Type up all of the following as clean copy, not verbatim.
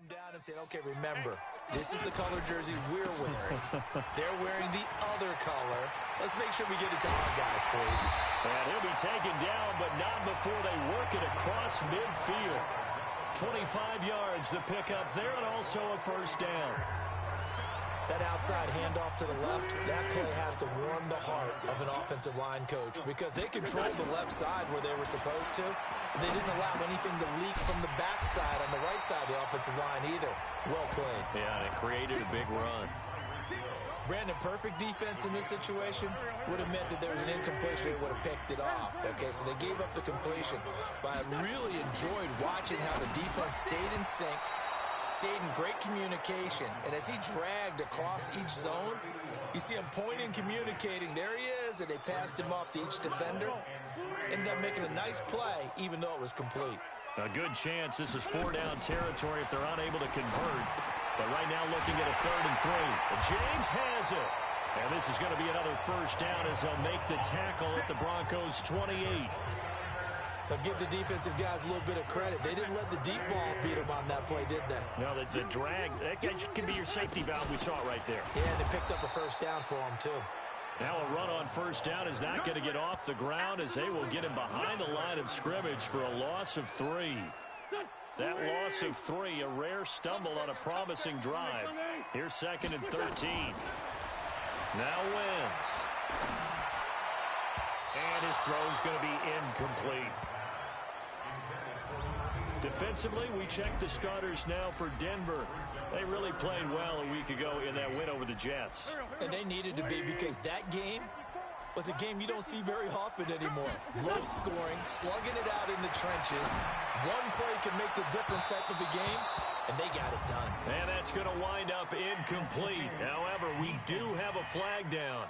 them down and saying, okay, remember, this is the color jersey we're wearing. They're wearing the other color. Let's make sure we get it to our guys, please. And he'll be taken down, but not before they work it across midfield. 25 yards to pick up there, and also a first down. That outside handoff to the left, that play has to warm the heart of an offensive line coach because they controlled the left side where they were supposed to. They didn't allow anything to leak from the backside on the right side of the offensive line either. Well played. Yeah, and it created a big run. Brandon, perfect defense in this situation would have meant that there was an incompletion. They would have picked it off. Okay, so they gave up the completion. But I really enjoyed watching how the defense stayed in sync, stayed in great communication. And as he dragged across each zone, you see him pointing, communicating. There he is, and they passed him off to each defender. Ended up making a nice play, even though it was complete. A good chance this is 4-down territory if they're unable to convert. But right now looking at a 3rd and 3. James has it. And this is going to be another first down as they'll make the tackle at the Broncos' 28. They'll give the defensive guys a little bit of credit. They didn't let the deep ball beat them on that play, did they? No, the drag, that can be your safety valve. We saw it right there. Yeah, and they picked up a first down for them, too. Now a run on first down is not going to get off the ground as they will get him behind the line of scrimmage for a loss of 3. That loss of 3, a rare stumble on a promising drive. Here's 2nd and 13. Now Wentz. And his throw's going to be incomplete. Defensively, we check the starters now for Denver. They really played well a week ago in that win over the Jets. And they needed to be because that game was a game you don't see very often anymore. Low scoring, slugging it out in the trenches. One play can make the difference type of a game, and they got it done. And that's going to wind up incomplete. However, we do have a flag down.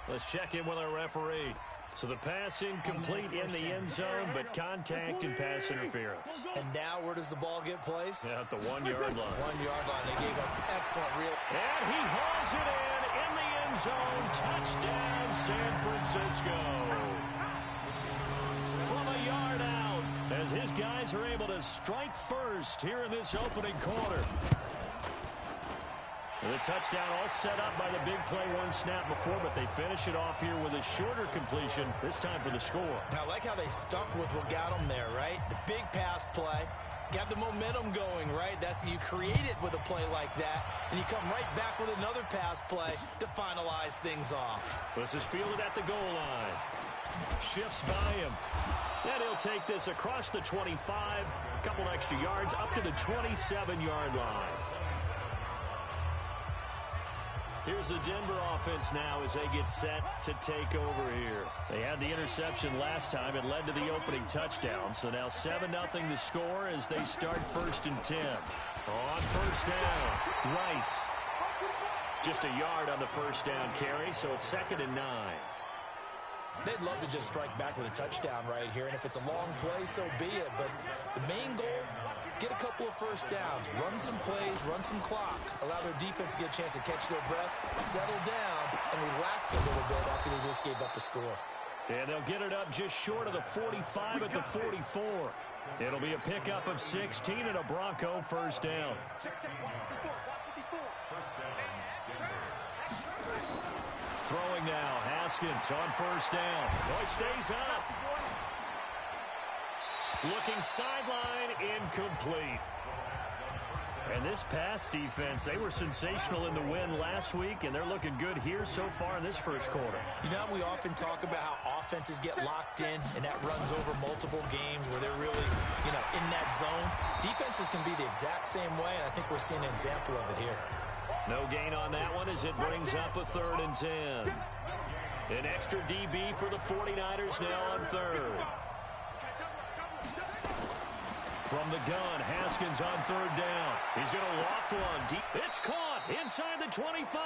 Let's check in with our referee. So the pass incomplete in the end zone, but contact and pass interference. And now where does the ball get placed? Yeah, at the 1-yard line. 1-yard line. They gave up excellent real. And he hauls it in the end zone. Touchdown, San Francisco. From a yard out, as his guys are able to strike first here in this opening quarter. The touchdown all set up by the big play one snap before, but they finish it off here with a shorter completion, this time for the score. Now, I like how they stuck with what got them there, right? The big pass play, got the momentum going, right? That's you create it with a play like that, and you come right back with another pass play to finalize things off. This is fielded at the goal line. Shifts by him. Then he'll take this across the 25, a couple extra yards, up to the 27-yard line. Here's the Denver offense now as they get set to take over here. They had the interception last time. It led to the opening touchdown. So now 7-0 to score as they start 1st and 10. On first down, Rice. Just a yard on the first down carry, so it's 2nd and 9. They'd love to just strike back with a touchdown right here, and if it's a long play, so be it. But the main goal, get a couple of first downs, run some plays, run some clock, allow their defense to get a chance to catch their breath, settle down, and relax a little bit after they just gave up a score. And they'll get it up just short of the 45 at the 44. It'll be a pickup of 16 and a Bronco first down. Throwing now, Haskins on first down. Boy stays up. Looking sideline, incomplete. And this pass defense, they were sensational in the win last week, and they're looking good here so far in this first quarter. You know, we often talk about how offenses get locked in, and that runs over multiple games where they're really, in that zone. Defenses can be the exact same way, and I think we're seeing an example of it here. No gain on that one as it brings up a 3rd and 10. An extra DB for the 49ers now on 3rd. From the gun, Haskins on 3rd down. He's going to loft one deep. It's caught inside the 25.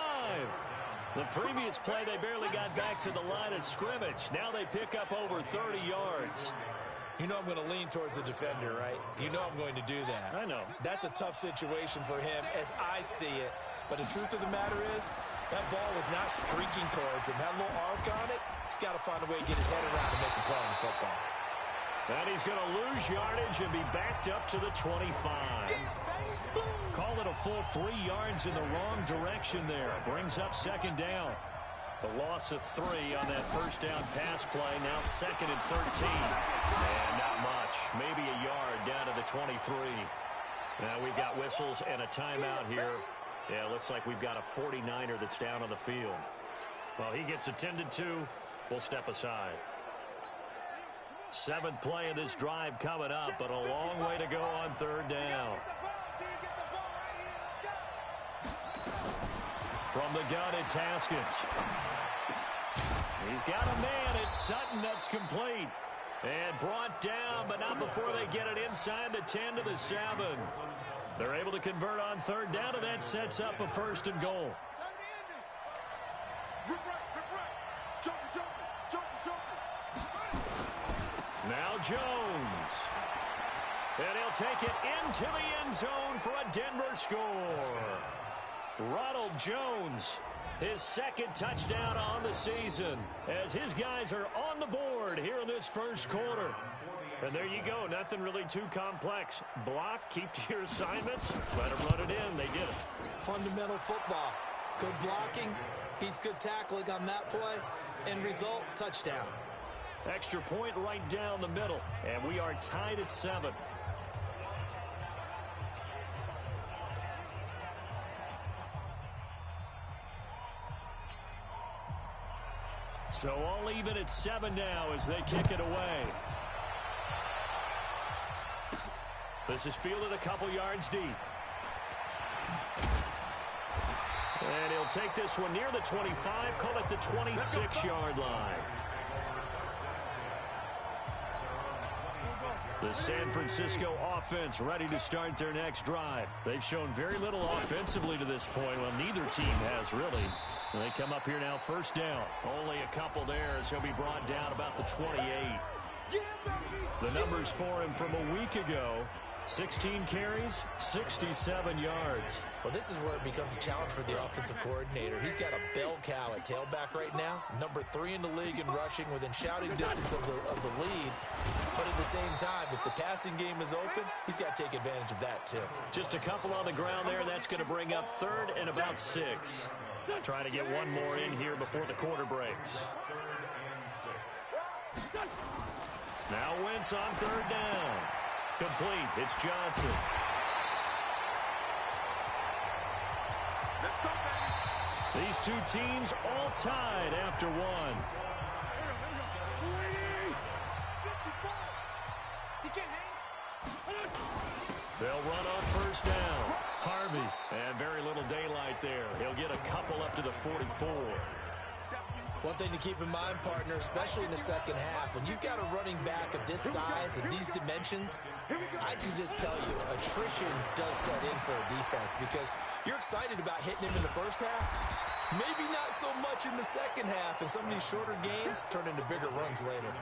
The previous play, they barely got back to the line of scrimmage. Now they pick up over 30 yards. You know I'm going to lean towards the defender, right? You know I'm going to do that. I know. That's a tough situation for him as I see it. But the truth of the matter is, that ball was not streaking towards him. That little arc on it, he's got to find a way to get his head around and make a play in football. And he's going to lose yardage and be backed up to the 25. full 3 yards in the wrong direction there. Brings up second down. The loss of 3 on that first down pass play. Now 2nd and 13. And not much. Maybe a yard down to the 23. Now we've got whistles and a timeout here. Yeah, it looks like we've got a 49er that's down on the field. Well, he gets attended to. We'll step aside. 7th play of this drive coming up, but a long way to go on 3rd down. From the gun, it's Haskins. He's got a man. It's Sutton that's complete. And brought down, but not before they get it inside the 10 to the 7. They're able to convert on 3rd down, and that sets up a 1st and goal. Now Jones. And he'll take it into the end zone for a Denver score. Ronald Jones, his 2nd touchdown on the season, as his guys are on the board here in this first quarter. And there you go, nothing really too complex. Block, keep to your assignments, let them run it in. They did it. Fundamental football. Good blocking, beats good tackling on that play. End result, touchdown. Extra point right down the middle, and we are tied at 7. So all even at 7 now as they kick it away. This is fielded a couple yards deep. And he'll take this one near the 25, call it the 26-yard line. The San Francisco offense ready to start their next drive. They've shown very little offensively to this point. Well, neither team has really. They come up here now, 1st down. Only a couple there as he'll be brought down about the 28. The numbers for him from a week ago, 16 carries, 67 yards. Well, this is where it becomes a challenge for the offensive coordinator. He's got a bell cow at tailback right now, number 3 in the league in rushing, within shouting distance of the lead. But at the same time, if the passing game is open, he's got to take advantage of that too. Just a couple on the ground there. That's going to bring up 3rd and about 6. Trying to get one more in here before the quarter breaks. Now Wentz on 3rd down. Complete. It's Johnson. These two teams all tied after one. They'll run on 1st down. Harvey, and very little daylight there. He'll get a couple up to the 44. One thing to keep in mind, partner, especially in the second half, when you've got a running back of this size and these dimensions, I can just tell you, attrition does set in for a defense because you're excited about hitting him in the first half, maybe not so much in the second half, and some of these shorter gains turn into bigger runs later.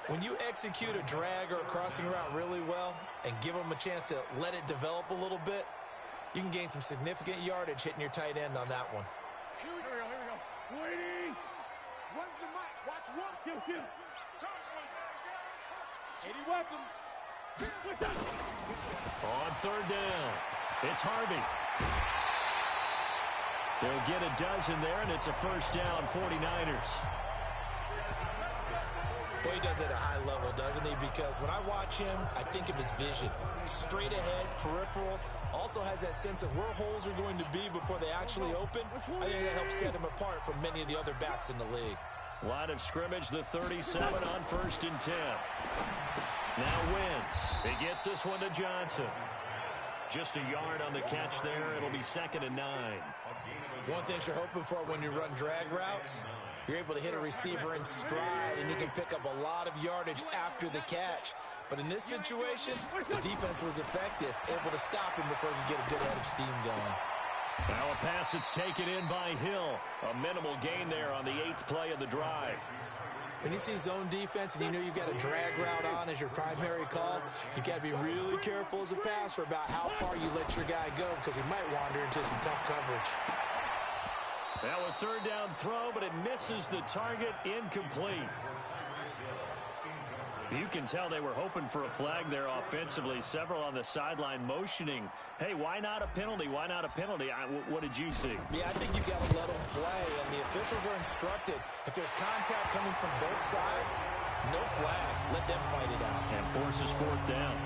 When you execute a drag or a crossing route really well and give them a chance to let it develop a little bit, you can gain some significant yardage hitting your tight end on that one. Here we go. Waiting. Run the mic. Watch one. Kill. 80 weapons. On 3rd down, it's Harvey. They'll get a dozen there, and it's a 1st down, 49ers. Boy, he does it at a high level, doesn't he? Because when I watch him, I think of his vision. Straight ahead, peripheral. Also has that sense of where holes are going to be before they actually open. I think that helps set him apart from many of the other backs in the league. Line of scrimmage, the 37 on 1st and 10. Now Wentz. He gets this one to Johnson. Just a yard on the catch there. It'll be 2nd and 9. One thing you're hoping for when you run drag routes, you're able to hit a receiver in stride, and you can pick up a lot of yardage after the catch. But in this situation, the defense was effective, able to stop him before he could get a good head of steam going. Now a pass that's taken in by Hill. A minimal gain there on the 8th play of the drive. When you see zone defense and you know you've got a drag route on as your primary call, you've got to be really careful as a passer about how far you let your guy go because he might wander into some tough coverage. Now a 3rd down throw, but it misses the target, incomplete. You can tell they were hoping for a flag there offensively. Several on the sideline motioning, hey, why not a penalty? Why not a penalty? What did you see? Yeah, I think you've got to let them play, and the officials are instructed. If there's contact coming from both sides, no flag. Let them fight it out. And forces fourth down.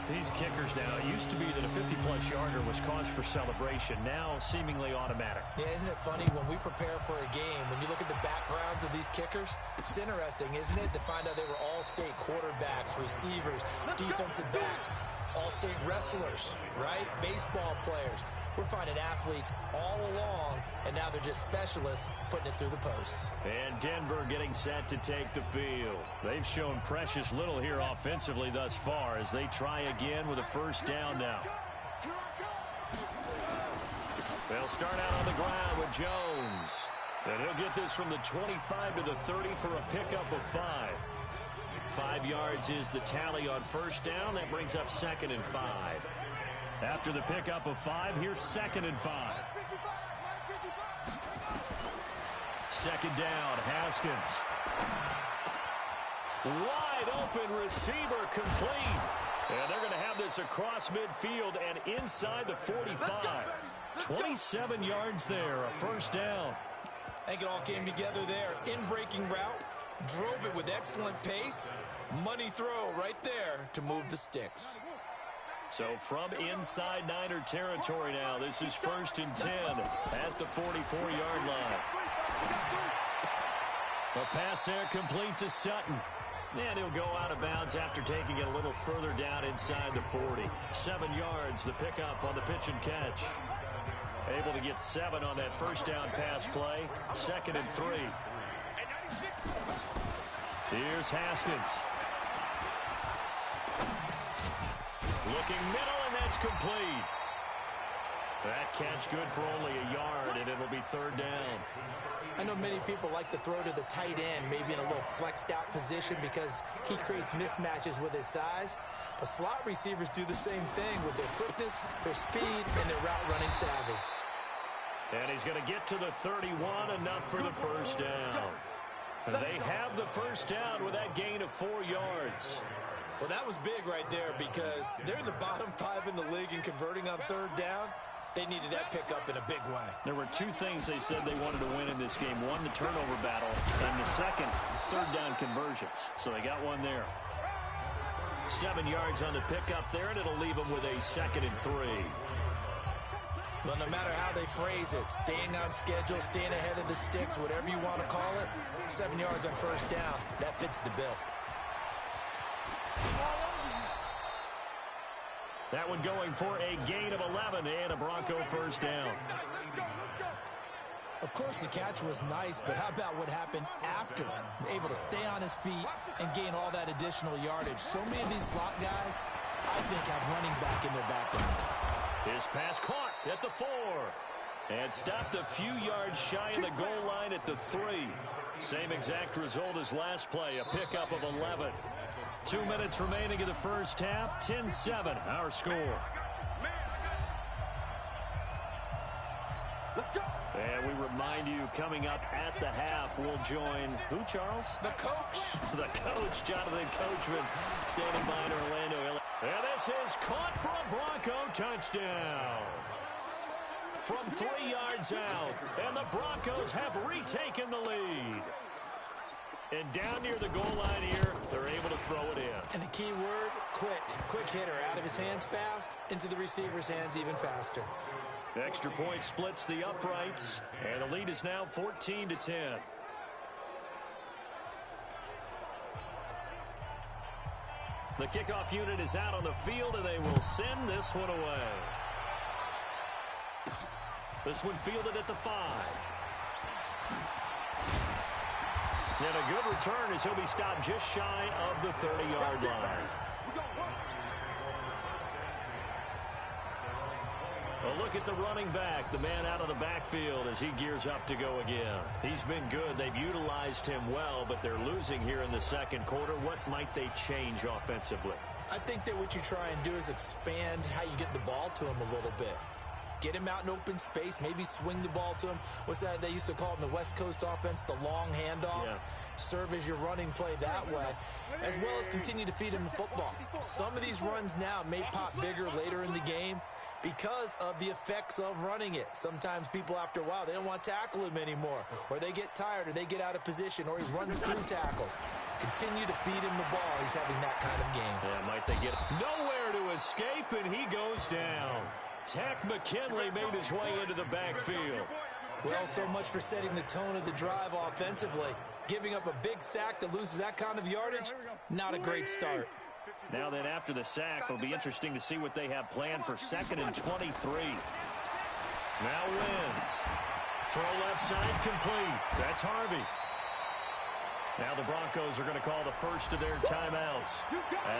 These kickers now, it used to be that a 50-plus yarder was cause for celebration. Now, seemingly automatic. Yeah, isn't it funny when we prepare for a game, when you look at the backgrounds of these kickers, it's interesting, isn't it, to find out they were all-state quarterbacks, receivers, defensive backs, all-state wrestlers, right? Baseball players. We're finding athletes all along, and now they're just specialists putting it through the posts. And Denver getting set to take the field. They've shown precious little here offensively thus far as they try again with a first down now. They'll start out on the ground with Jones. And he'll get this from the 25 to the 30 for a pickup of 5. 5 yards is the tally on first down. That brings up 2nd and 5. After the pickup of 5, here's 2nd and 5. 2nd down, Haskins. Wide open receiver complete. And they're going to have this across midfield and inside the 45. 27 yards there, a first down. I think it all came together there. In-breaking route, drove it with excellent pace. Money throw right there to move the sticks. So from inside Niner territory now, this is 1st and 10 at the 44-yard line. A pass there complete to Sutton. And he'll go out of bounds after taking it a little further down inside the 40. 7 yards, the pickup on the pitch and catch. Able to get 7 on that first down pass play. 2nd and 3. Here's Haskins. Looking middle, and that's complete. That catch good for only a yard, and it'll be 3rd down. I know many people like to throw to the tight end, maybe in a little flexed out position because he creates mismatches with his size. But slot receivers do the same thing with their quickness, their speed, and their route running savvy. And he's going to get to the 31, enough for the first down. And they have the first down with that gain of 4 yards. Well, that was big right there because they're in the bottom 5 in the league in converting on 3rd down. They needed that pickup in a big way. There were 2 things they said they wanted to win in this game. One, the turnover battle, and the second, 3rd down conversions. So they got one there. 7 yards on the pickup there, and it'll leave them with a 2nd and 3. Well, no matter how they phrase it, staying on schedule, staying ahead of the sticks, whatever you want to call it, 7 yards on first down, that fits the bill. That one going for a gain of 11 and a Bronco first down. Of course, the catch was nice, but how about what happened after? Able to stay on his feet and gain all that additional yardage. So many of these slot guys, I think, have running back in their background. His pass caught at the 4. And stopped a few yards shy of the goal line at the 3. Same exact result as last play, a pickup of 11. 2 minutes remaining in the first half, 10-7, our score. And we remind you, coming up at the half, we'll join who, Charles? The coach. The coach, Jonathan Coachman, standing by in Orlando. And this is caught for a Bronco touchdown. From 3 yards out, and the Broncos have retaken the lead. And down near the goal line here, they're able to throw it in. And the key word, quick. Quick hitter. Out of his hands fast, into the receiver's hands even faster. The extra point splits the uprights, and the lead is now 14-10. The kickoff unit is out on the field, and they will send this one away. This one fielded at the 5. And a good return as he'll be stopped just shy of the 30-yard line. A look at the running back, the man out of the backfield as he gears up to go again. He's been good. They've utilized him well, but they're losing here in the second quarter. What might they change offensively? I think that what you try and do is expand how you get the ball to him a little bit. Get him out in open space, maybe swing the ball to him. What's that they used to call it in the West Coast offense, the long handoff? Yeah. Serve as your running play that way, as well as continue to feed him the football. Some of these runs now may pop bigger later in the game because of the effects of running it. Sometimes people, after a while, they don't want to tackle him anymore, or they get tired, or they get out of position, or he runs through tackles. Continue to feed him the ball. He's having that kind of game. Yeah, might they get nowhere to escape, and he goes down. Tack McKinley made his way into the backfield. Well, so much for setting the tone of the drive offensively. Giving up a big sack that loses that kind of yardage, not a great start. Now then, after the sack, it'll be interesting to see what they have planned for 2nd and 23. Now Wins. Throw left side complete. That's Harvey. Now the Broncos are going to call the first of their timeouts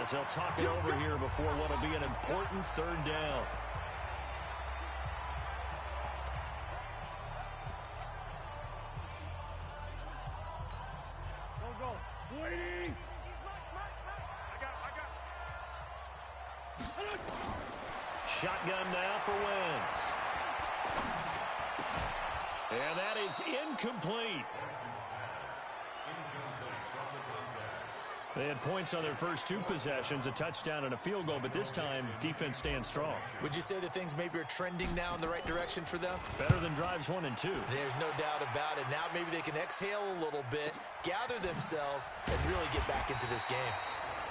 as they'll talk it over here before what will be an important 3rd down. Shotgun now for Wentz. And that is incomplete. They had points on their first 2 possessions, a touchdown and a field goal, but this time, defense stands strong. Would you say that things maybe are trending now in the right direction for them? Better than drives 1 and 2. There's no doubt about it. Now maybe they can exhale a little bit, gather themselves, and really get back into this game.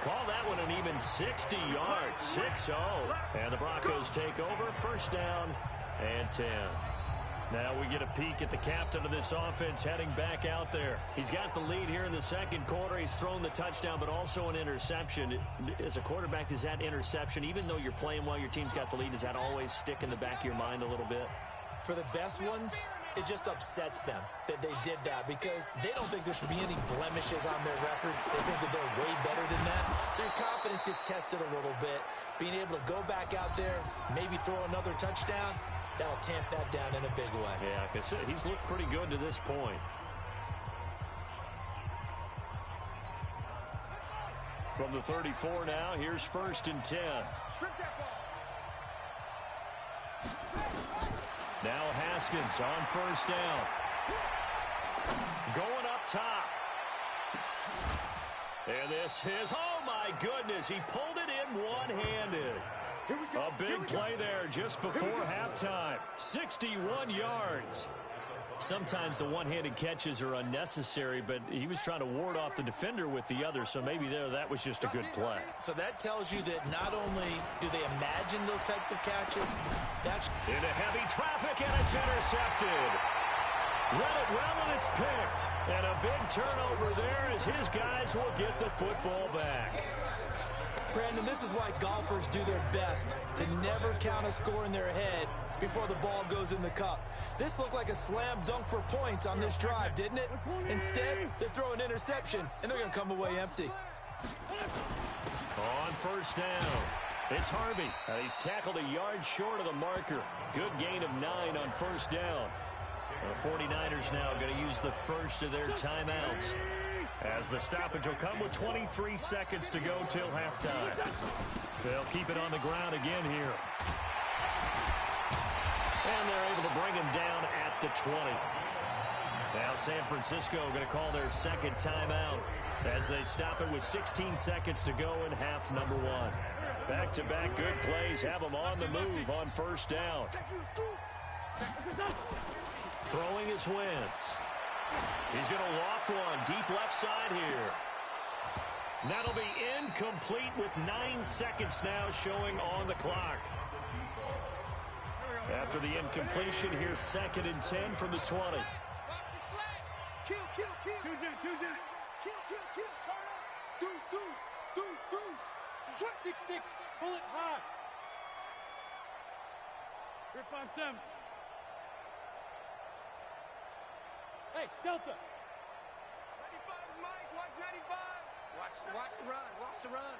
Call that one an even 60 yards, 6-0. And the Broncos take over, 1st down and 10. Now we get a peek at the captain of this offense heading back out there. He's got the lead here in the 2nd quarter. He's thrown the touchdown, but also an interception. As a quarterback, does that interception, even though you're playing while your team's got the lead, does that always stick in the back of your mind a little bit? For the best ones, it just upsets them that they did that because they don't think there should be any blemishes on their record. They think that they're way better than that. So your confidence gets tested a little bit. Being able to go back out there, maybe throw another touchdown, that'll tamp that down in a big way. Yeah, like I said, he's looked pretty good to this point. From the 34 now, here's 1st and 10. Now Haskins on 1st down. Going up top. And this is, oh my goodness, he pulled it in one-handed. A big play there just before halftime. 61 yards. Sometimes the one-handed catches are unnecessary, but he was trying to ward off the defender with the other, so maybe that was just a good play. So that tells you that not only do they imagine those types of catches, that's into heavy traffic, and it's intercepted. Read it well, and it's picked. And a big turnover there as his guys will get the football back. Brandon, this is why golfers do their best to never count a score in their head before the ball goes in the cup. This looked like a slam dunk for points on this drive, didn't it? Instead, they throw an interception, and they're going to come away empty. On 1st down, it's Harvey. He's tackled a yard short of the marker. Good gain of 9 on 1st down. The 49ers now going to use the first of their timeouts, as the stoppage will come with 23 seconds to go till halftime. They'll keep it on the ground again here. And they're able to bring him down at the 20. Now San Francisco going to call their 2nd timeout as they stop it with 16 seconds to go in half number 1. Back-to-back good plays have them on the move on 1st down. Throwing is Wentz. He's going to loft one deep left side here. That'll be incomplete with 9 seconds now showing on the clock. After the incompletion, here's 2nd and 10 from the 20. Kill. Turn up. Deuce. Six. Pull it high. Rip on 7. Hey, Delta. 95, Mike. Watch 95. Watch the run. Watch the run.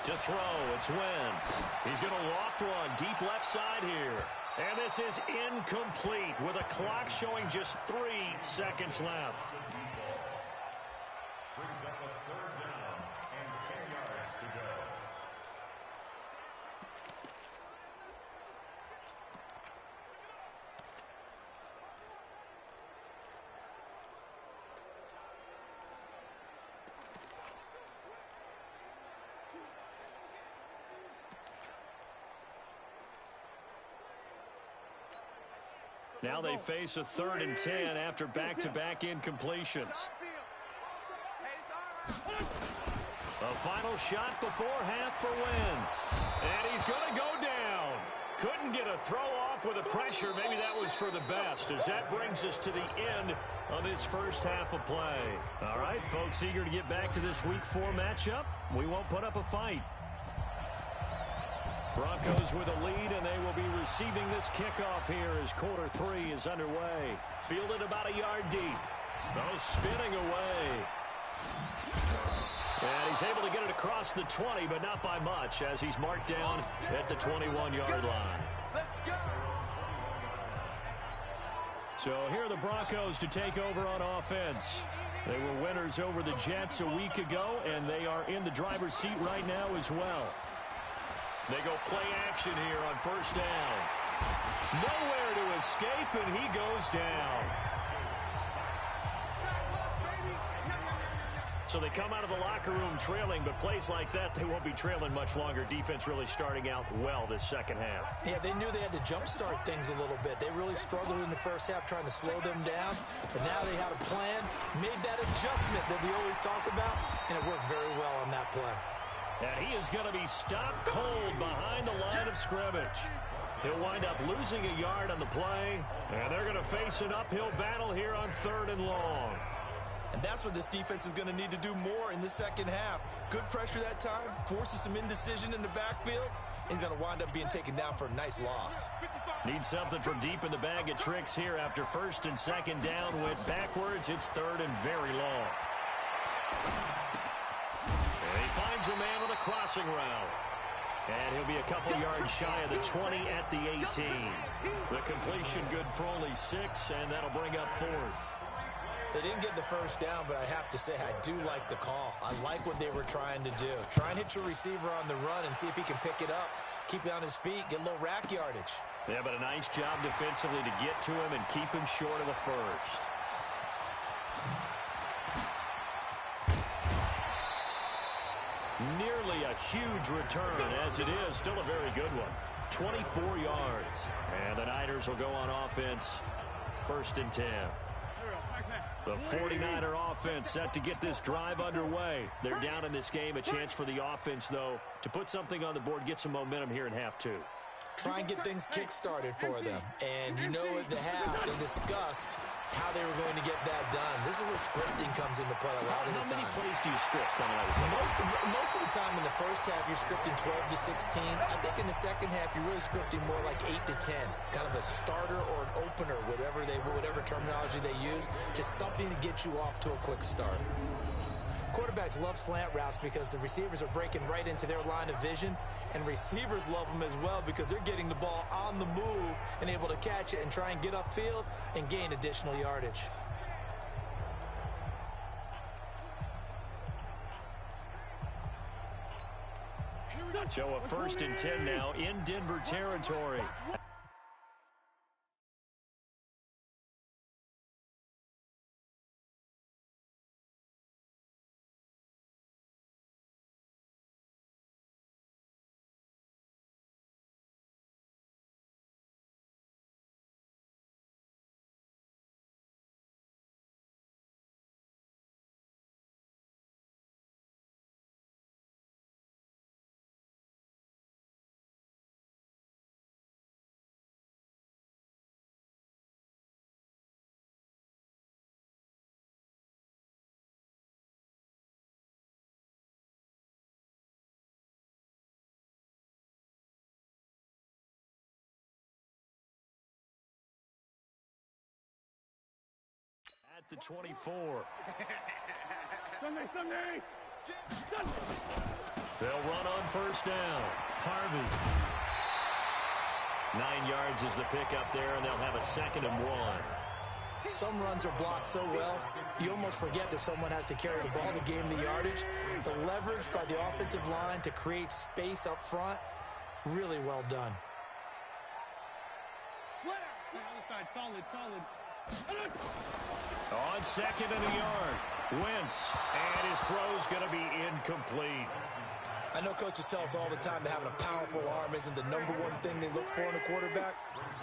To throw, it's Wentz. He's going to loft one deep left side here. And this is incomplete with a clock showing just 3 seconds left. Brings up a 3rd down and 10 yards to go. Now they face a 3rd and 10 after back-to-back incompletions. A final shot before half for Wentz. And he's going to go down. Couldn't get a throw off with the pressure. Maybe that was for the best, as that brings us to the end of this first half of play. All right, folks, eager to get back to this Week 4 matchup. We won't put up a fight. Broncos with a lead, and they will be receiving this kickoff here as quarter 3 is underway. Fielded about a yard deep. Oh, spinning away. And he's able to get it across the 20, but not by much, as he's marked down at the 21-yard line. So here are the Broncos to take over on offense. They were winners over the Jets a week ago, and they are in the driver's seat right now as well. They go play action here on first down. Nowhere to escape, and he goes down. So they come out of the locker room trailing, but plays like that, they won't be trailing much longer. Defense really starting out well this second half. Yeah, they knew they had to jumpstart things a little bit. They really struggled in the first half trying to slow them down, but now they had a plan, made that adjustment that we always talk about, and it worked very well on that play. And he is going to be stopped cold behind the line of scrimmage. He'll wind up losing a yard on the play, and they're going to face an uphill battle here on 3rd and long. And that's what this defense is going to need to do more in the second half. Good pressure that time, forces some indecision in the backfield. He's going to wind up being taken down for a nice loss. Need something from deep in the bag of tricks here after 1st and 2nd down went backwards. It's 3rd and very long. And he finds a man on a crossing route. And he'll be a couple yards shy of the 20 at the 18. The completion good for only 6, and that'll bring up 4th. They didn't get the first down, but I have to say I do like the call. I like what they were trying to do. Try and hit your receiver on the run and see if he can pick it up, keep it on his feet, get a little rack yardage. Yeah, but a nice job defensively to get to him and keep him short of the first. Nearly a huge return, as it is still a very good one. 24 yards. And the Niners will go on offense, 1st and 10. The 49er offense set to get this drive underway. They're down in this game. A chance for the offense, though, to put something on the board, get some momentum here in half 2. Try and get things kick-started for them. And you know at the half, they discussed how they were going to get that done. This is where scripting comes into play a lot of the time. How many plays do you script coming out of this? Most of the time in the first half, you're scripting 12 to 16. I think in the second half, you're really scripting more like 8 to 10. Kind of a starter or an opener, whatever terminology they use. Just something to get you off to a quick start. Quarterbacks love slant routes because the receivers are breaking right into their line of vision, and receivers love them as well because they're getting the ball on the move and able to catch it and try and get upfield and gain additional yardage. So a 1st and 10 now in Denver territory. At the 24. Sunday. They'll run on 1st down. Harvey. 9 yards is the pickup there, and they'll have a 2nd and 1. Some runs are blocked so well, you almost forget that someone has to carry the ball to gain the yardage. The leverage by the offensive line to create space up front, really well done. On 2nd and a yard. Wentz, and his throw's going to be incomplete. I know coaches tell us all the time that having a powerful arm isn't the #1 thing they look for in a quarterback.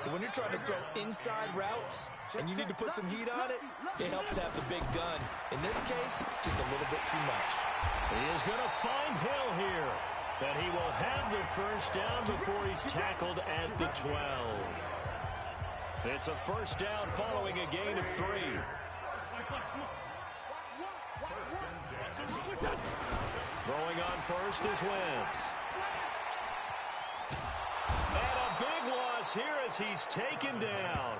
But when you're trying to throw inside routes and you need to put some heat on it, it helps have the big gun. In this case, just a little bit too much. He is going to find Hill here. But he will have the first down before he's tackled at the 12. It's a first down following a gain of 3. Throwing on first is Wentz. And a big loss here as he's taken down.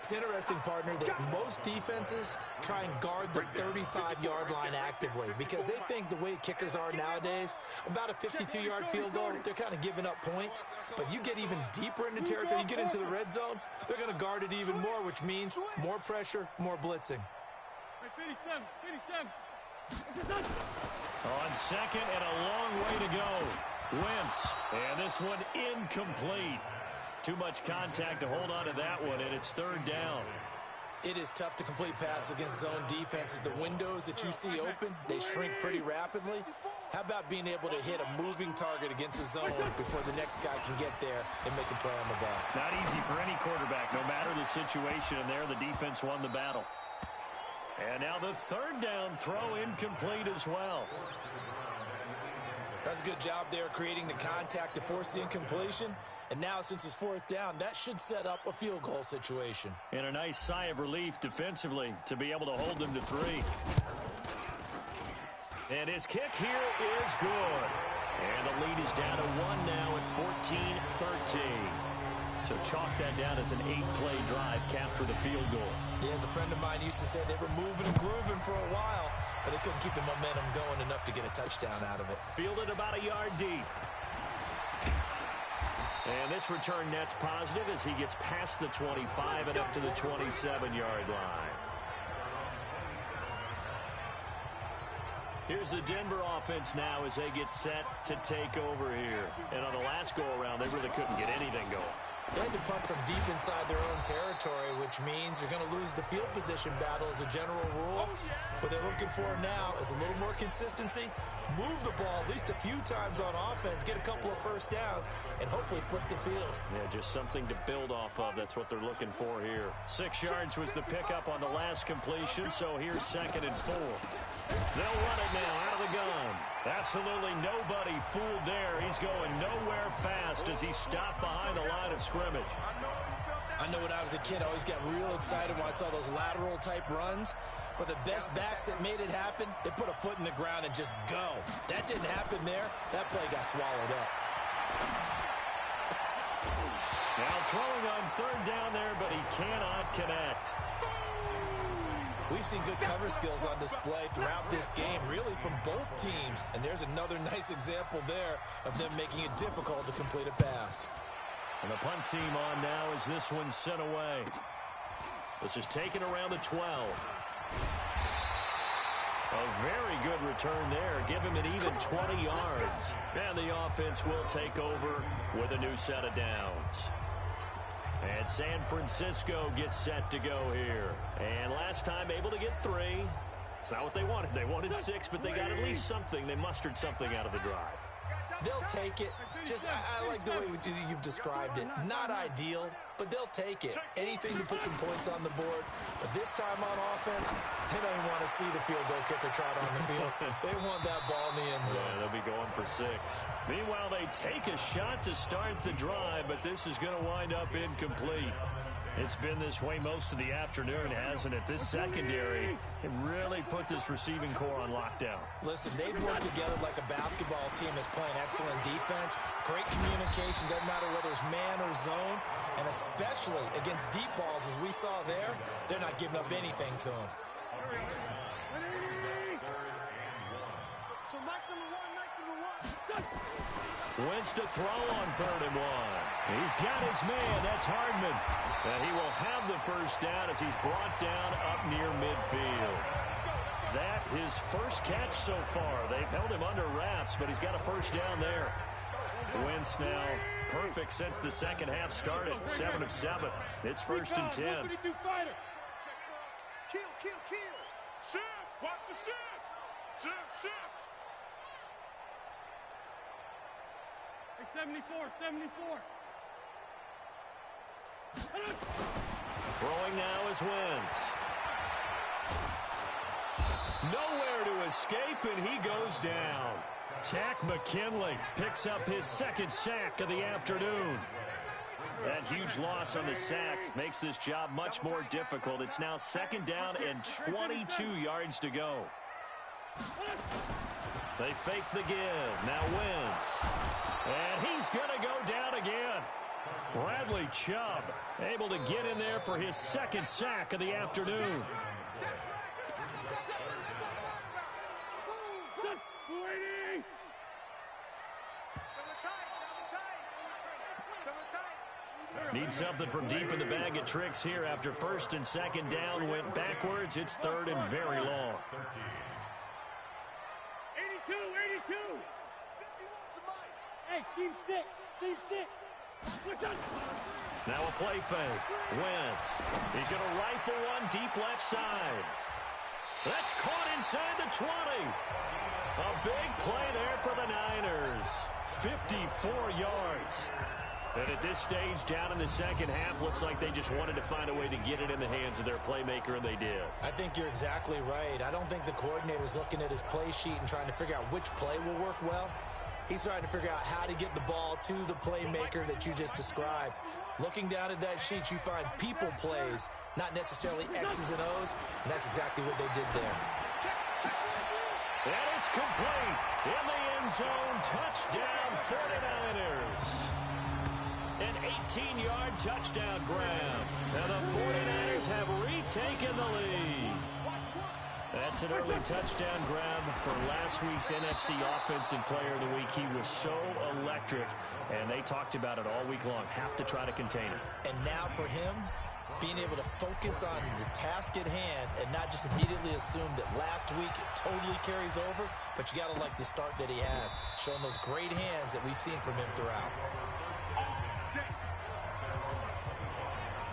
It's interesting, partner, that most defenses try and guard the 35-yard line actively because they think the way kickers are nowadays, about a 52-yard field goal, they're kind of giving up points. But you get even deeper into territory, you get into the red zone, they're going to guard it even more, which means more pressure, more blitzing. On second and a long way to go. Wentz, and this one incomplete. Too much contact to hold on to that one, and it's third down. It is tough to complete passes against zone defenses. The windows that you see open, they shrink pretty rapidly. How about being able to hit a moving target against a zone before the next guy can get there and make a play on the ball? Not easy for any quarterback, no matter the situation, and there the defense won the battle. And now the third down throw incomplete as well. That's a good job there creating the contact to force the incompletion. And now, since it's fourth down, that should set up a field goal situation. And a nice sigh of relief defensively to be able to hold them to 3. And his kick here is good. And the lead is down to 1 now at 14-13. So chalk that down as an 8-play drive, capture the field goal. Yeah, as a friend of mine used to say, they were moving and grooving for a while, but they couldn't keep the momentum going enough to get a touchdown out of it. Fielded about a yard deep. And this return net's positive as he gets past the 25 and up to the 27-yard line. Here's the Denver offense now as they get set to take over here. And on the last go-around, they really couldn't get anything going. They had to punt from deep inside their own territory, which means you're going to lose the field position battle as a general rule. What they're looking for now is a little more consistency, move the ball at least a few times on offense, get a couple of first downs, and hopefully flip the field. Yeah, just something to build off of. That's what they're looking for here. 6 yards was the pickup on the last completion, so here's 2nd and 4. They'll run it now out of the gun. Absolutely nobody fooled there. He's going nowhere fast as he stopped behind the line of scrimmage. I know when I was a kid, I always got real excited when I saw those lateral type runs. But the best backs that made it happen, they put a foot in the ground and just go. That didn't happen there. That play got swallowed up. Now throwing on third down there, but he cannot connect. We've seen good cover skills on display throughout this game, really from both teams. And there's another nice example there of them making it difficult to complete a pass. And the punt team on now as this one's sent away. This is taken around the 12. A very good return there. Give him an even 20 yards. And the offense will take over with a new set of downs. And San Francisco gets set to go here. And last time able to get 3. It's not what they wanted. They wanted 6, but they got at least something. They mustered something out of the drive. They'll take it. Just, I like the way you've described it. Not ideal, but they'll take it. Anything to put some points on the board. But this time on offense, they don't even want to see the field goal kicker trot on the field. They want that ball in the end zone. Yeah, they'll be going for 6. Meanwhile, they take a shot to start the drive, but this is going to wind up incomplete. It's been this way most of the afternoon, hasn't it? This secondary can really put this receiving core on lockdown. Listen, they've worked together like a basketball team that's playing excellent defense. Great communication, doesn't matter whether it's man or zone. And especially against deep balls, as we saw there, they're not giving up anything to them. Wentz to throw on 3rd and 1. He's got his man. That's Hardman. And he will have the first down as he's brought down up near midfield. That his first catch so far. They've held him under wraps, but he's got a first down there. Wentz now perfect since the second half started. 7 of 7. It's 1st and 10. Kill. Shift. Watch the shift. Shift. 74, 74. Throwing now is Wentz. Nowhere to escape, and he goes down. Tack McKinley picks up his second sack of the afternoon. That huge loss on the sack makes this job much more difficult. It's now second down and 22 yards to go. They fake the give. Now Wentz. And he's going to go down again. Bradley Chubb able to get in there for his second sack of the afternoon. Need something from deep in the bag of tricks here after first and second down went backwards. It's third and very long. 82, 82. Hey, team 6, team 6. Now a play fake. Wentz. He's going to rifle one deep left side. That's caught inside the 20. A big play there for the Niners. 54 yards. And at this stage, down in the second half, looks like they just wanted to find a way to get it in the hands of their playmaker, and they did. I think you're exactly right. I don't think the coordinator's looking at his play sheet and trying to figure out which play will work well. He's trying to figure out how to get the ball to the playmaker that you just described. Looking down at that sheet, you find people plays, not necessarily X's and O's, and that's exactly what they did there. And it's complete. In the end zone, touchdown 49ers. An 18-yard touchdown grab. And the 49ers have retaken the lead. That's an early touchdown grab for last week's NFC Offensive Player of the Week. He was so electric, and they talked about it all week long. Have to try to contain it. And now for him, being able to focus on the task at hand and not just immediately assume that last week it totally carries over, but you got to like the start that he has, showing those great hands that we've seen from him throughout.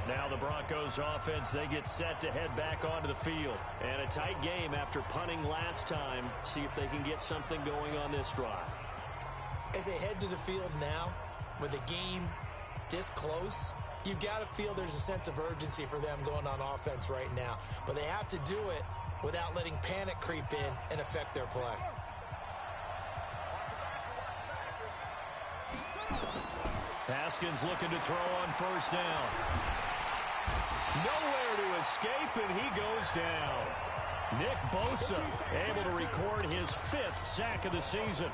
Now the Broncos offense, they get set to head back onto the field. And a tight game after punting last time. See if they can get something going on this drive. As they head to the field now, with the game this close, you've got to feel there's a sense of urgency for them going on offense right now. But they have to do it without letting panic creep in and affect their play. Haskins looking to throw on first down. Nowhere to escape, and he goes down. Nick Bosa able to record his 5th sack of the season.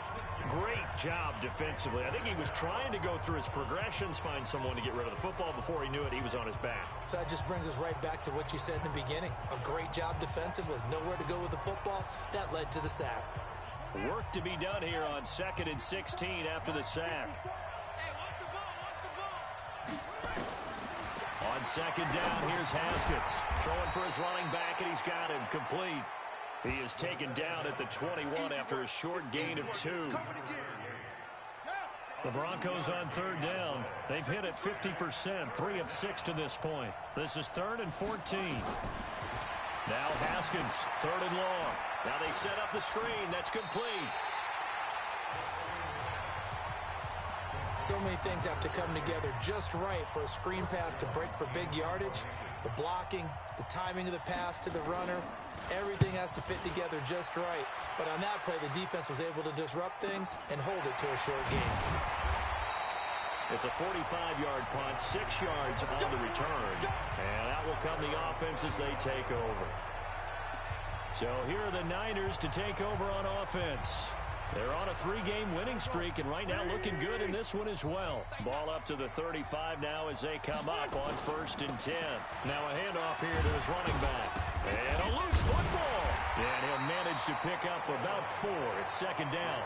Great job defensively. I think he was trying to go through his progressions, find someone to get rid of the football. Before he knew it, he was on his back. So that just brings us right back to what you said in the beginning. A great job defensively. Nowhere to go with the football. That led to the sack. Work to be done here on 2nd and 16 after the sack. On second down, here's Haskins. Throwing for his running back, and he's got him complete. He is taken down at the 21 after a short gain of 2. The Broncos on third down. They've hit it 50%, 3 of 6 to this point. This is 3rd and 14. Now Haskins, 3rd and long. Now they set up the screen. That's complete. So many things have to come together just right for a screen pass to break for big yardage. The blocking, the timing of the pass to the runner, everything has to fit together just right. But on that play, the defense was able to disrupt things and hold it to a short game. It's a 45-yard punt, 6 yards on the return. And that will come the offense as they take over. So here are the Niners to take over on offense. They're on a 3-game winning streak, and right now looking good in this one as well. Ball up to the 35 now as they come up on 1st and 10. Now a handoff here to his running back. And a loose football. And he'll manage to pick up about 4. It's 2nd down.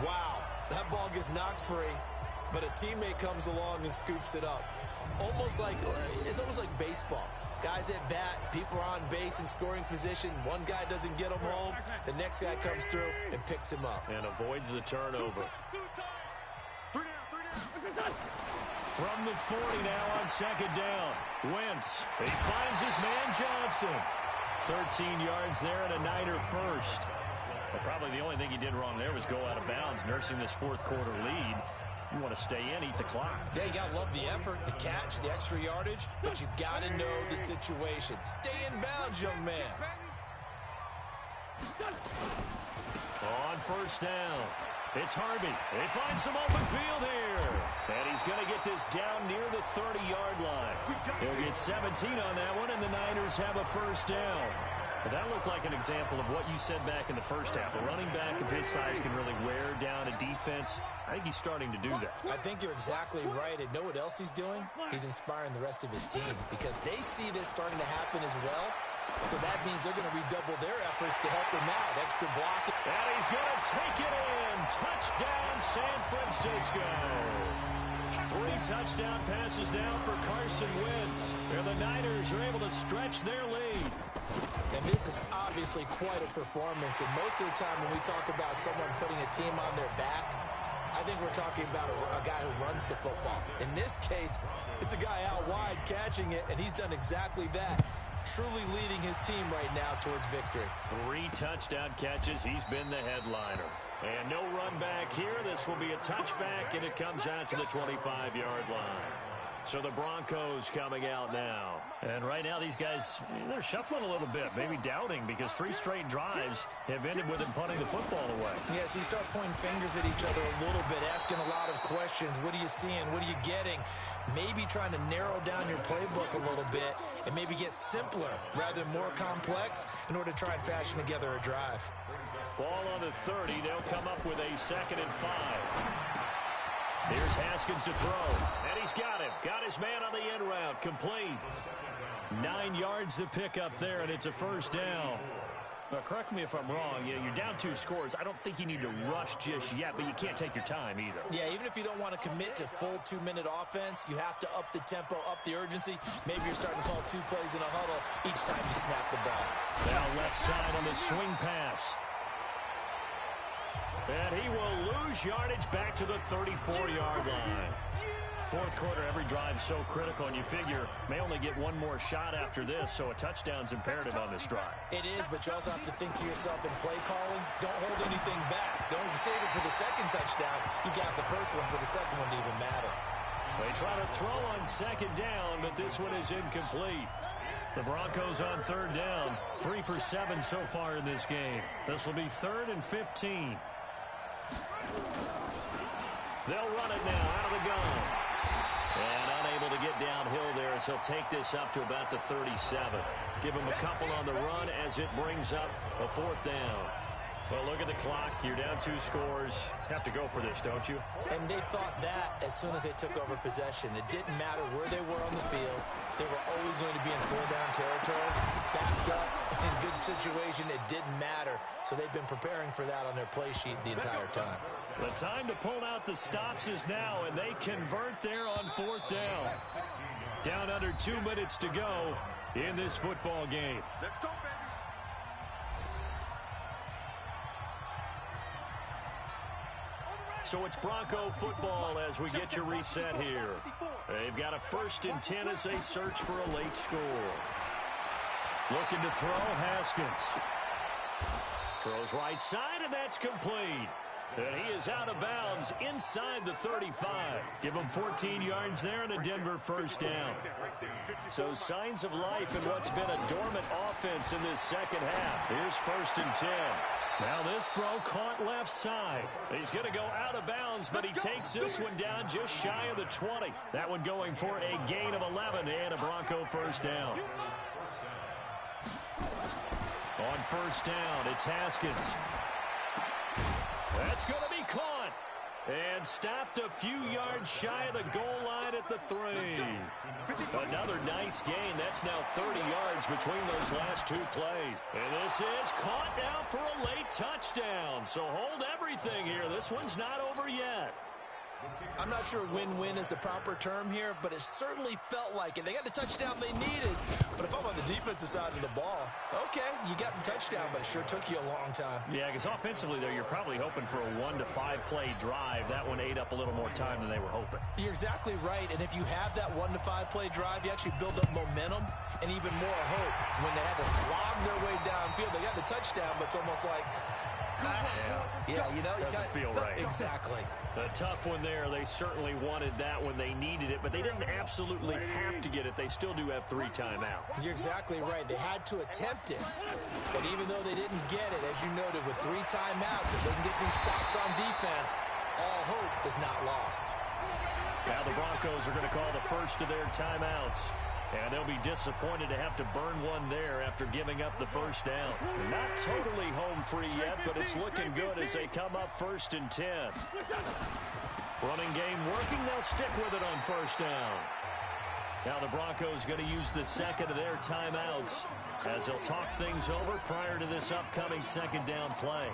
Wow, that ball gets knocked free, but a teammate comes along and scoops it up. It's almost like baseball. Guys at bat, people are on base in scoring position. One guy doesn't get him home. The next guy comes through and picks him up. And avoids the turnover. From the 40 now on 2nd down. Wentz. He finds his man Johnson. 13 yards there and a Niner first. Well, probably the only thing he did wrong there was go out of bounds, nursing this fourth quarter lead. You want to stay in, eat the clock. Yeah, you got to love the effort, the catch, the extra yardage, but you got to know the situation. Stay in bounds, young man. On first down, it's Harvey. They find some open field here. And he's going to get this down near the 30-yard line. He'll get 17 on that one, and the Niners have a first down. Well, that looked like an example of what you said back in the first half. A running back of his size can really wear down a defense. I think he's starting to do that. I think you're exactly right. And know what else he's doing? He's inspiring the rest of his team because they see this starting to happen as well. So that means they're going to redouble their efforts to help him out. Extra blocking. And he's going to take it in. Touchdown, San Francisco. 3 touchdown passes now for Carson Wentz. And the Niners are able to stretch their lead. And this is obviously quite a performance. And most of the time when we talk about someone putting a team on their back, I think we're talking about a guy who runs the football. In this case, it's a guy out wide catching it, and he's done exactly that. Truly leading his team right now towards victory. 3 touchdown catches. He's been the headliner. And no run back here. This will be a touchback, and it comes out to the 25-yard line. So the Broncos coming out now. And right now these guys, they're shuffling a little bit, maybe doubting, because 3 straight drives have ended with them punting the football away. Yeah, so you start pointing fingers at each other a little bit, asking a lot of questions. What are you seeing? What are you getting? Maybe trying to narrow down your playbook a little bit and maybe get simpler rather than more complex in order to try and fashion together a drive. Ball on the 30. They'll come up with a 2nd and 5. Here's Haskins to throw, and he's got him. Got his man on the end route, complete. 9 yards to pick up there, and it's a first down. Now, correct me if I'm wrong. You're down 2 scores. I don't think you need to rush just yet, but you can't take your time either. Yeah, even if you don't want to commit to full 2-minute offense, you have to up the tempo, up the urgency. Maybe you're starting to call 2 plays in a huddle each time you snap the ball. Now left side on the swing pass. And he will lose yardage back to the 34-yard line. Fourth quarter, every drive so critical, and you figure may only get 1 more shot after this, so a touchdown's imperative on this drive. It is, but you also have to think to yourself in play calling, don't hold anything back. Don't save it for the second touchdown. You got the first one for the second one to even matter. They try to throw on 2nd down, but this one is incomplete. The Broncos on 3rd down, 3 for 7 so far in this game. This will be 3rd and 15. They'll run it now out of the gun. And unable to get downhill there as he'll take this up to about the 37. Give him a couple on the run as it brings up a 4th down. Well, look at the clock. You're down 2 scores. Have to go for this, don't you? And they thought that as soon as they took over possession. It didn't matter where they were on the field. They were always going to be in 4-down territory. Backed up, in good situation, it didn't matter. So they've been preparing for that on their play sheet the entire time. The time to pull out the stops is now, and they convert there on 4th down. Down under 2 minutes to go in this football game. Let's go, baby. So it's Bronco football as we get your reset here. They've got a 1st and 10 as they search for a late score. Looking to throw, Haskins. Throws right side, and that's complete. And he is out of bounds inside the 35. Give him 14 yards there and a Denver first down. So signs of life in what's been a dormant offense in this second half. Here's 1st and 10. Now this throw caught left side. He's going to go out of bounds, but he takes this one down just shy of the 20. That one going for a gain of 11 and a Bronco first down. On 1st down, it's Haskins. That's going to be caught and stopped a few yards shy of the goal line at the 3. Another nice gain. That's now 30 yards between those last 2 plays. And this is caught now for a late touchdown. So hold everything here. This one's not over yet. I'm not sure win-win is the proper term here, but it certainly felt like it. They got the touchdown they needed, but if I'm on the defensive side of the ball, okay, you got the touchdown, but it sure took you a long time. Yeah, because offensively, though, you're probably hoping for a 1 to 5 play drive. That one ate up a little more time than they were hoping. You're exactly right, and if you have that 1 to 5 play drive, you actually build up momentum, and even more hope when they had to slog their way downfield. They got the touchdown, but it's almost like, doesn't feel right. Exactly. A tough one there. They certainly wanted that when they needed it, but they didn't absolutely have to get it. They still do have 3 timeouts. You're exactly right. They had to attempt it, but even though they didn't get it, as you noted, with 3 timeouts, if they can get these stops on defense, all hope is not lost. Now the Broncos are going to call the first of their timeouts. And they'll be disappointed to have to burn one there after giving up the first down. Not totally home free yet, but it's looking good as they come up 1st and 10. Running game working. They'll stick with it on first down. Now the Broncos going to use the second of their timeouts as they'll talk things over prior to this upcoming second down play.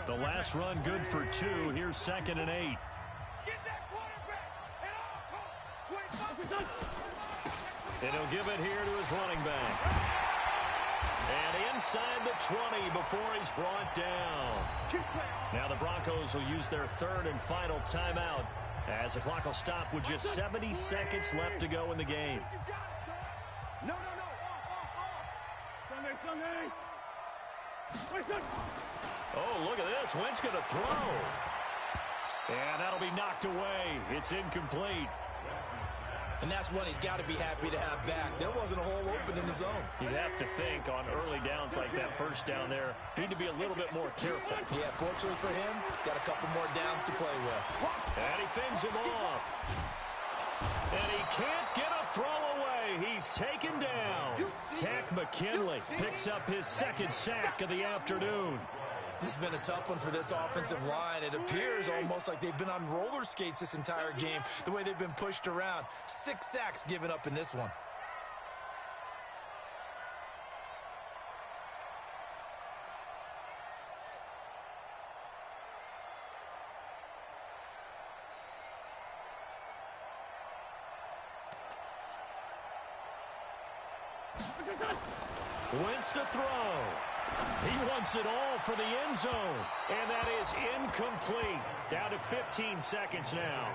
The last run good for 2. Here's 2nd and 8. And he'll give it here to his running back. And inside the 20 before he's brought down. Now the Broncos will use their 3rd and final timeout as the clock will stop with just 70 seconds left to go in the game. Oh, look at this. Wentz going to throw. And that'll be knocked away. It's incomplete. And that's one he's got to be happy to have back. There wasn't a hole open in the zone. You'd have to think on early downs like that first down there, need to be a little bit more careful. Yeah, fortunately for him, got a couple more downs to play with. And he fends him off. And he can't get a throw away. He's taken down. Tack McKinley picks up his 2nd sack of the afternoon. This has been a tough one for this offensive line. It appears almost like they've been on roller skates this entire game, the way they've been pushed around. 6 sacks given up in this one. Wentz to throw. He wants it all for the end zone. And that is incomplete. Down to 15 seconds now.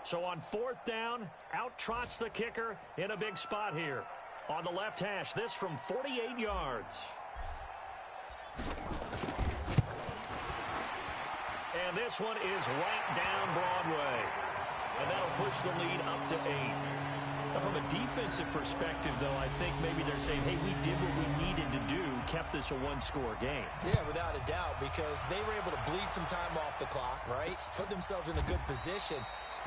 So on 4th down, out trots the kicker in a big spot here. On the left hash, this from 48 yards. And this one is right down Broadway. And that'll push the lead up to 8. Now, from a defensive perspective, though, I think maybe they're saying, hey, we did what we needed to do, kept this a 1-score game. Yeah, without a doubt, because they were able to bleed some time off the clock, right? Put themselves in a good position,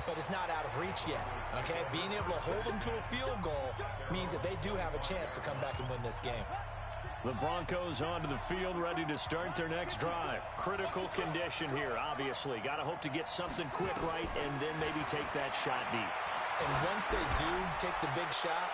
but it's not out of reach yet, okay? Being able to hold them to a field goal means that they do have a chance to come back and win this game. The Broncos onto the field, ready to start their next drive. Critical condition here, obviously. Got to hope to get something quick right and then maybe take that shot deep. And once they do take the big shot,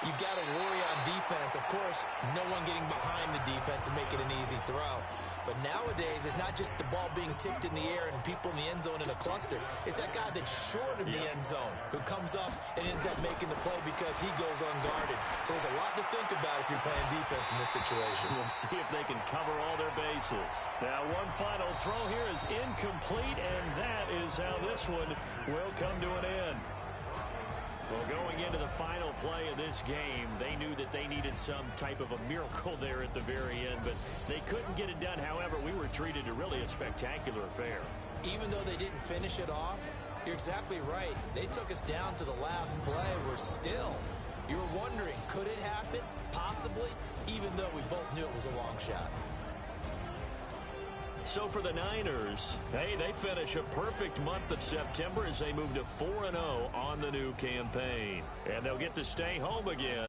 you've got to worry on defense. Of course, no one getting behind the defense and make it an easy throw. But nowadays, it's not just the ball being tipped in the air and people in the end zone in a cluster. It's that guy that's short of the end zone who comes up and ends up making the play because he goes unguarded. So there's a lot to think about if you're playing defense in this situation. We'll see if they can cover all their bases. Now, one final throw here is incomplete, and that is how this one will come to an end. Well, going into the final play of this game, they knew that they needed some type of a miracle there at the very end, but they couldn't get it done. However, we were treated to really a spectacular affair. Even though they didn't finish it off, you're exactly right. They took us down to the last play. We're still, you were wondering, could it happen? Possibly, even though we both knew it was a long shot. So for the Niners, hey, they finish a perfect month of September as they move to 4-0 on the new campaign. And they'll get to stay home again.